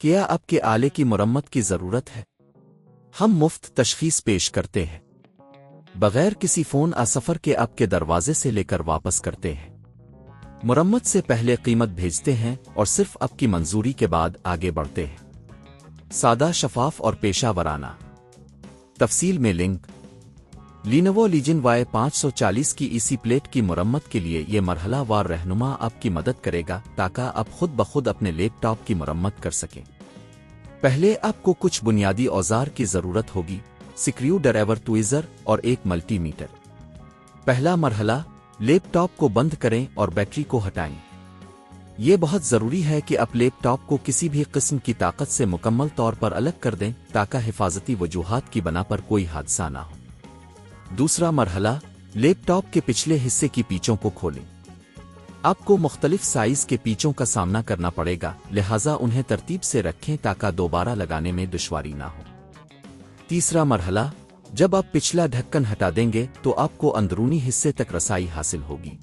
کیا آپ کے آلے کی مرمت کی ضرورت ہے؟ ہم مفت تشخیص پیش کرتے ہیں، بغیر کسی فون سفر کے آپ کے دروازے سے لے کر واپس کرتے ہیں۔ مرمت سے پہلے قیمت بھیجتے ہیں اور صرف آپ کی منظوری کے بعد آگے بڑھتے ہیں۔ سادہ، شفاف اور پیشہ ورانہ۔ تفصیل میں لنک۔ لینوو لیجن وائی 540 کی اسی پلیٹ کی مرمت کے لیے یہ مرحلہ وار رہنما آپ کی مدد کرے گا تاکہ آپ خود بخود اپنے لیپ ٹاپ کی مرمت کر سکیں۔ پہلے آپ کو کچھ بنیادی اوزار کی ضرورت ہوگی: سکریو ڈرائیور، تویزر اور ایک ملٹی میٹر۔ پہلا مرحلہ، لیپ ٹاپ کو بند کریں اور بیٹری کو ہٹائیں۔ یہ بہت ضروری ہے کہ آپ لیپ ٹاپ کو کسی بھی قسم کی طاقت سے مکمل طور پر الگ کر دیں تاکہ حفاظتی وجوہات کی بنا پر کوئی حادثہ نہ ہو۔ دوسرا مرحلہ، لیپ ٹاپ کے پچھلے حصے کی پیچوں کو کھولیں۔ آپ کو مختلف سائز کے پیچوں کا سامنا کرنا پڑے گا، لہٰذا انہیں ترتیب سے رکھیں تاکہ دوبارہ لگانے میں دشواری نہ ہو۔ تیسرا مرحلہ، جب آپ پچھلا ڈھکن ہٹا دیں گے تو آپ کو اندرونی حصے تک رسائی حاصل ہوگی۔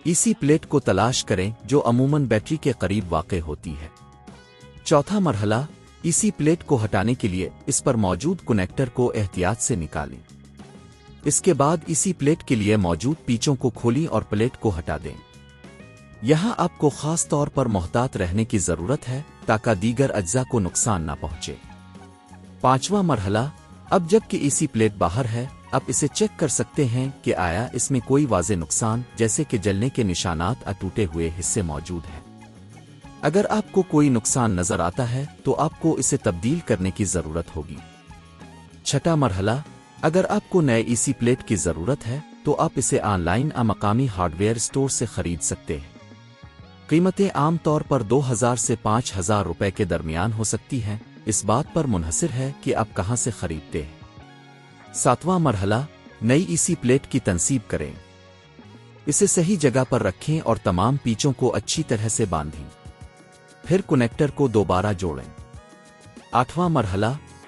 اسی پلیٹ کو تلاش کریں جو عموماً بیٹری کے قریب واقع ہوتی ہے۔ چوتھا مرحلہ، اسی پلیٹ کو ہٹانے کے لیے اس پر موجود کنیکٹر کو احتیاط سے نکالیں۔ اس کے بعد اسی پلیٹ کے لیے موجود پیچوں کو کھولیں اور پلیٹ کو ہٹا دیں۔ یہاں آپ کو خاص طور پر محتاط رہنے کی ضرورت ہے تاکہ دیگر اجزاء کو نقصان نہ پہنچے۔ پانچواں مرحلہ، اب جب کہ اسی پلیٹ باہر ہے، آپ اسے چیک کر سکتے ہیں کہ آیا اس میں کوئی واضح نقصان جیسے کہ جلنے کے نشانات یا ٹوٹے ہوئے حصے موجود ہیں۔ اگر آپ کو کوئی نقصان نظر آتا ہے تو آپ کو اسے تبدیل کرنے کی ضرورت ہوگی۔ چھٹا مرحلہ، اگر آپ کو نئے اسی پلیٹ کی ضرورت ہے تو آپ اسے آن لائن مقامی ہارڈ ویئر اسٹور سے خرید سکتے ہیں۔ قیمتیں عام طور پر 2000 سے 5000 روپے کے درمیان ہو سکتی ہیں، اس بات پر منحصر ہے کہ آپ کہاں سے خریدتے ہیں۔ ساتواں مرحلہ، نئی اسی پلیٹ کی تنصیب کریں۔ اسے صحیح جگہ پر رکھیں اور تمام پیچوں کو اچھی طرح سے باندھیں۔ پھر کنیکٹر کو دوبارہ جوڑیں۔ آٹھواں مرحلہ،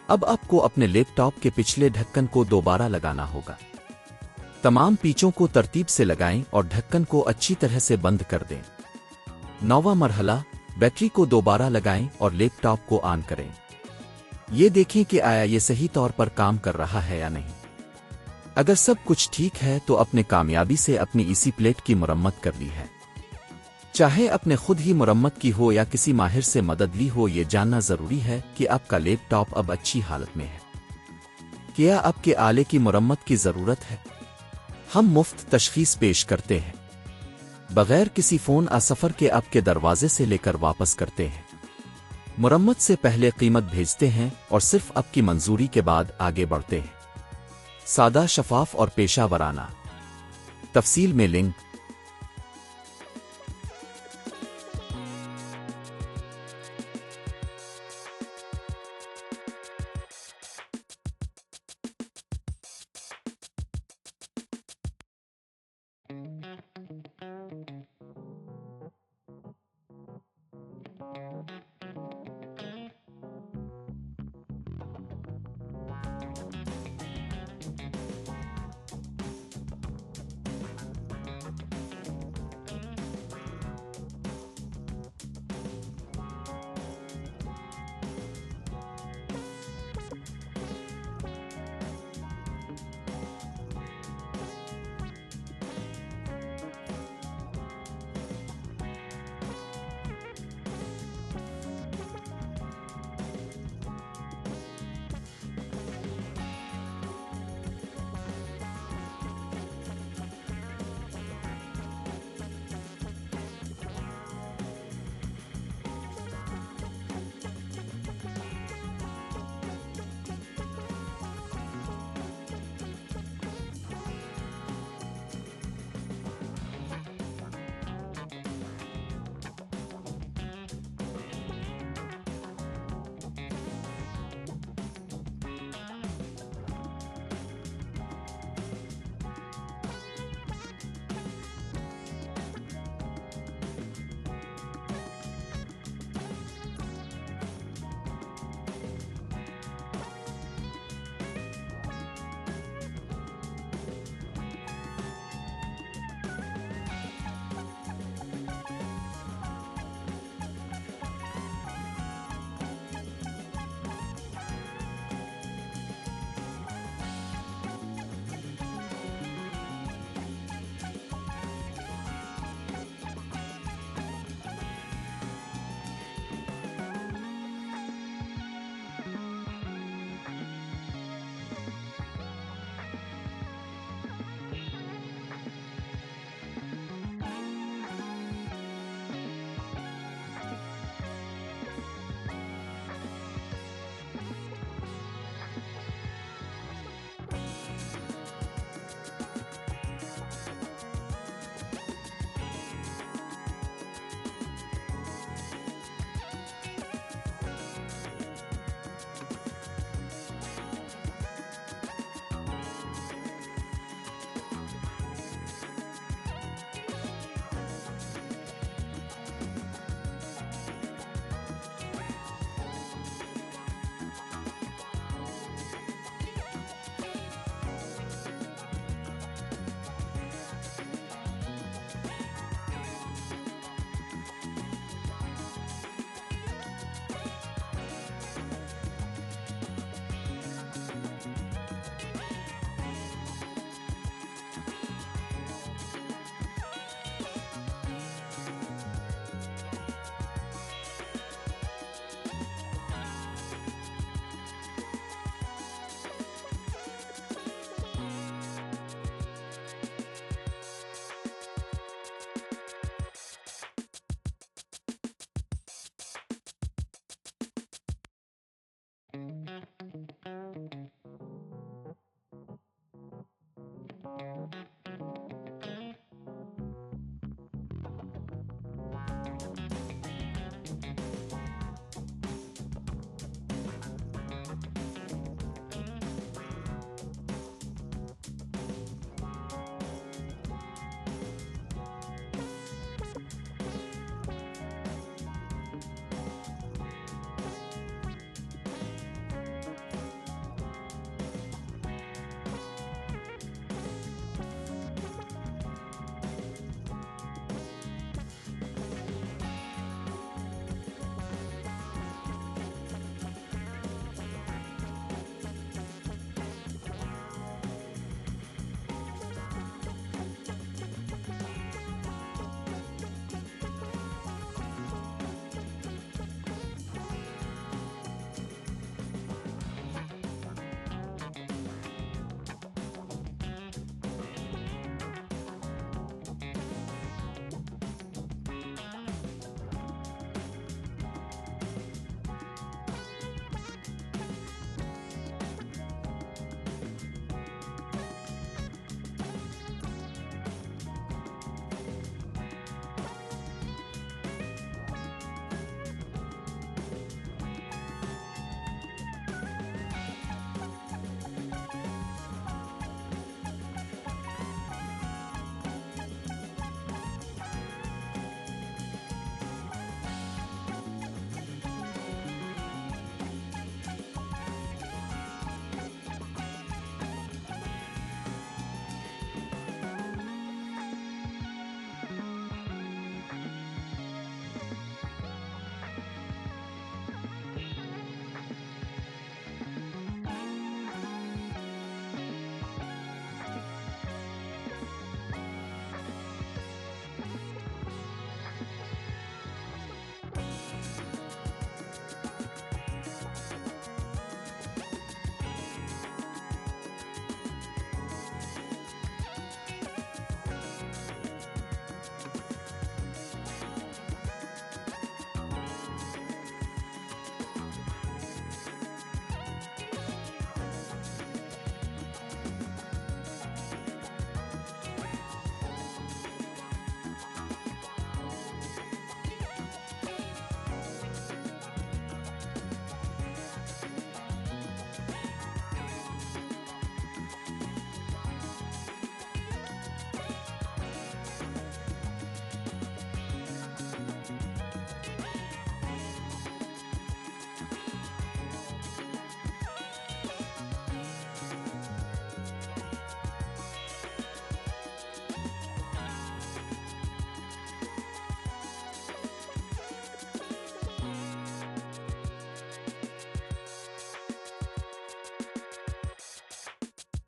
اب آپ کو اپنے لیپ ٹاپ کے پچھلے ڈھکن کو دوبارہ لگانا ہوگا۔ تمام پیچوں کو ترتیب سے لگائیں اور ڈھکن کو اچھی طرح سے بند کر دیں۔ نوواں مرحلہ، بیٹری کو دوبارہ لگائیں اور لیپ ٹاپ کو آن کریں۔ یہ دیکھیں کہ آیا یہ صحیح طور پر کام کر رہا ہے یا نہیں۔ اگر سب کچھ ٹھیک ہے تو اپنے کامیابی سے اپنی اسی پلیٹ کی مرمت کر لی ہے۔ چاہے اپنے خود ہی مرمت کی ہو یا کسی ماہر سے مدد لی ہو، یہ جاننا ضروری ہے کہ آپ کا لیپ ٹاپ اب اچھی حالت میں ہے۔ کیا آپ کے آلے کی مرمت کی ضرورت ہے؟ ہم مفت تشخیص پیش کرتے ہیں، بغیر کسی فون سفر کے آپ کے دروازے سے لے کر واپس کرتے ہیں۔ مرمت سے پہلے قیمت بھیجتے ہیں اور صرف آپ کی منظوری کے بعد آگے بڑھتے ہیں۔ سادہ، شفاف اور پیشہ ورانہ۔ تفصیل میں لنک۔